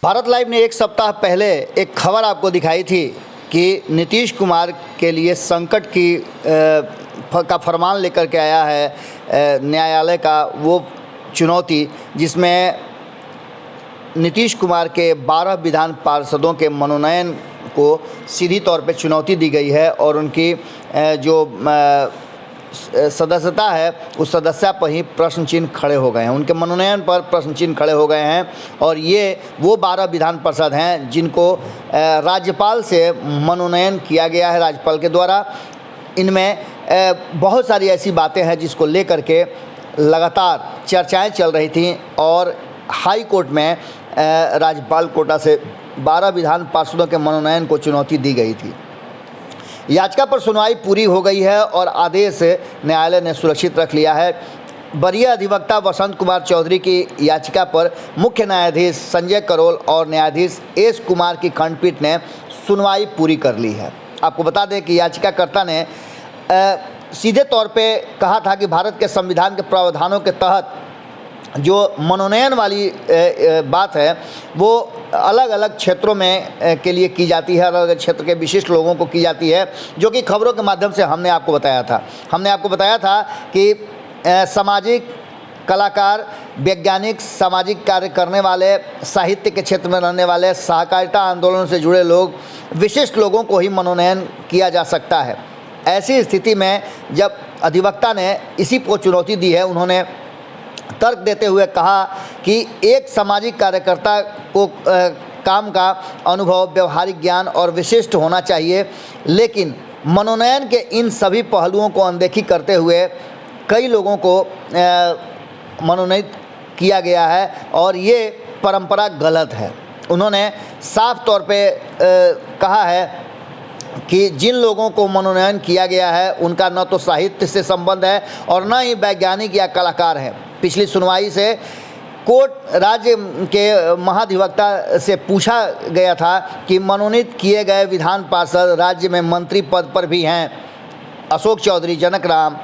Bharat live ने एक सप्ताह पहले एक खबर आपको दिखाई थी कि नीतीश कुमार के लिए संकट की का फरमान लेकर के आया है न्यायालय का वो चुनौती, जिसमें नीतीश कुमार के 12 विधान पार्षदों के मनोनयन को सीधी तौर पे चुनौती दी गई है और उनकी जो सदस्यता है उस सदस्यता पर ही प्रश्न चिन्ह खड़े हो गए हैं, उनके मनोनयन पर प्रश्न चिन्ह खड़े हो गए हैं। और ये वो 12 विधान पार्षद हैं जिनको राज्यपाल से मनोनयन किया गया है, राज्यपाल के द्वारा। इनमें बहुत सारी ऐसी बातें हैं जिसको लेकर के लगातार चर्चाएं चल रही थीं और हाई कोर्ट में राज्यपाल कोटा से 12 विधान पार्षदों के मनोनयन को चुनौती दी गई थी। याचिका पर सुनवाई पूरी हो गई है और आदेश न्यायालय ने सुरक्षित रख लिया है। वरीय अधिवक्ता वसंत कुमार चौधरी की याचिका पर मुख्य न्यायाधीश संजय करोल और न्यायाधीश एस कुमार की खंडपीठ ने सुनवाई पूरी कर ली है। आपको बता दें कि याचिकाकर्ता ने सीधे तौर पे कहा था कि भारत के संविधान के प्रावधानों के तहत जो मनोनयन वाली बात है वो अलग अलग क्षेत्रों में के लिए की जाती है, अलग अलग क्षेत्र के विशिष्ट लोगों को की जाती है, जो कि खबरों के माध्यम से हमने आपको बताया था कि सामाजिक कलाकार, वैज्ञानिक, सामाजिक कार्य करने वाले, साहित्य के क्षेत्र में रहने वाले, सहकारिता आंदोलन से जुड़े लोग, विशिष्ट लोगों को ही मनोनयन किया जा सकता है। ऐसी स्थिति में जब अधिवक्ता ने इसी को चुनौती दी है, उन्होंने तर्क देते हुए कहा कि एक सामाजिक कार्यकर्ता को काम का अनुभव, व्यवहारिक ज्ञान और विशिष्ट होना चाहिए, लेकिन मनोनयन के इन सभी पहलुओं को अनदेखी करते हुए कई लोगों को मनोनीत किया गया है और ये परंपरा गलत है। उन्होंने साफ तौर पे कहा है कि जिन लोगों को मनोनयन किया गया है उनका न तो साहित्य से संबंध है और न ही वैज्ञानिक या कलाकार है। पिछली सुनवाई से कोर्ट राज्य के महाधिवक्ता से पूछा गया था कि मनोनीत किए गए विधान पार्षद राज्य में मंत्री पद पर भी हैं। अशोक चौधरी, जनक राम,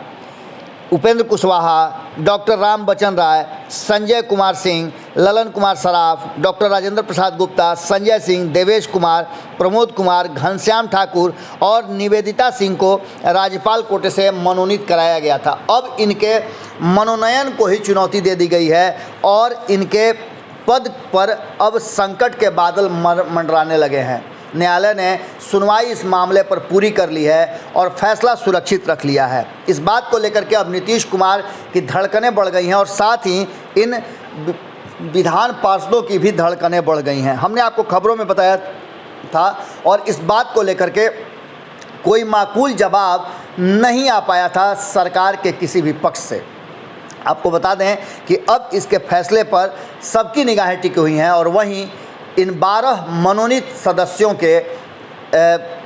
उपेंद्र कुशवाहा, डॉक्टर राम बच्चन राय, संजय कुमार सिंह, ललन कुमार सराफ, डॉक्टर राजेंद्र प्रसाद गुप्ता, संजय सिंह, देवेश कुमार, प्रमोद कुमार, घनश्याम ठाकुर और निवेदिता सिंह को राज्यपाल कोटे से मनोनीत कराया गया था। अब इनके मनोनयन को ही चुनौती दे दी गई है और इनके पद पर अब संकट के बादल मंडराने लगे हैं। न्यायालय ने सुनवाई इस मामले पर पूरी कर ली है और फैसला सुरक्षित रख लिया है। इस बात को लेकर के अब नीतीश कुमार की धड़कनें बढ़ गई हैं और साथ ही इन विधान पार्षदों की भी धड़कनें बढ़ गई हैं। हमने आपको खबरों में बताया था और इस बात को लेकर के कोई माकूल जवाब नहीं आ पाया था सरकार के किसी भी पक्ष से। आपको बता दें कि अब इसके फैसले पर सबकी निगाहें टिकी हुई हैं और वहीं इन 12 मनोनीत सदस्यों के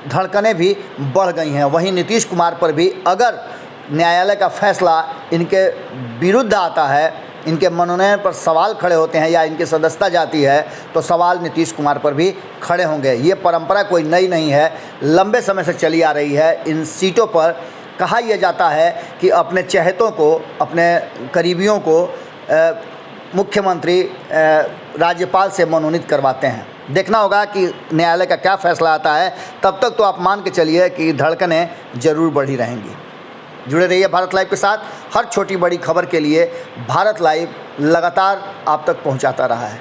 धड़कनें भी बढ़ गई हैं। वहीं नीतीश कुमार पर भी अगर न्यायालय का फैसला इनके विरुद्ध आता है, इनके मनोनयन पर सवाल खड़े होते हैं या इनकी सदस्यता जाती है, तो सवाल नीतीश कुमार पर भी खड़े होंगे। ये परंपरा कोई नई नहीं है, लंबे समय से चली आ रही है। इन सीटों पर कहा यह जाता है कि अपने चहेतों को, अपने करीबियों को मुख्यमंत्री राज्यपाल से मनोनीत करवाते हैं। देखना होगा कि न्यायालय का क्या फैसला आता है। तब तक तो आप मान के चलिए कि धड़कनें जरूर बढ़ी रहेंगी। जुड़े रहिए भारत लाइव के साथ। हर छोटी बड़ी खबर के लिए भारत लाइव लगातार आप तक पहुंचाता रहा है।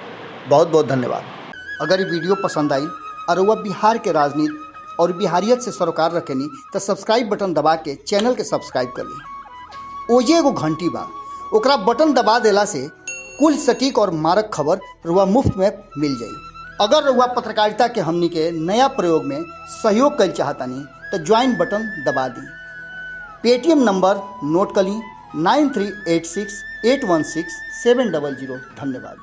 बहुत बहुत धन्यवाद। अगर ये वीडियो पसंद आई और वह बिहार के राजनीति और बिहारियत से सरोकार रखेनी तो सब्सक्राइब बटन दबा के चैनल के सब्सक्राइब कर ली। ओजे एगो घंटी बा, ओकरा बटन दबा देला से कुल सटीक और मारक खबर रुआ मुफ्त में मिल जाई। अगर रुआ पत्रकारिता के हमनी के नया प्रयोग में सहयोग कर चाहतानी तो ज्वाइन बटन दबा दी। पेटीएम नंबर नोट कर ली 9386816700। धन्यवाद।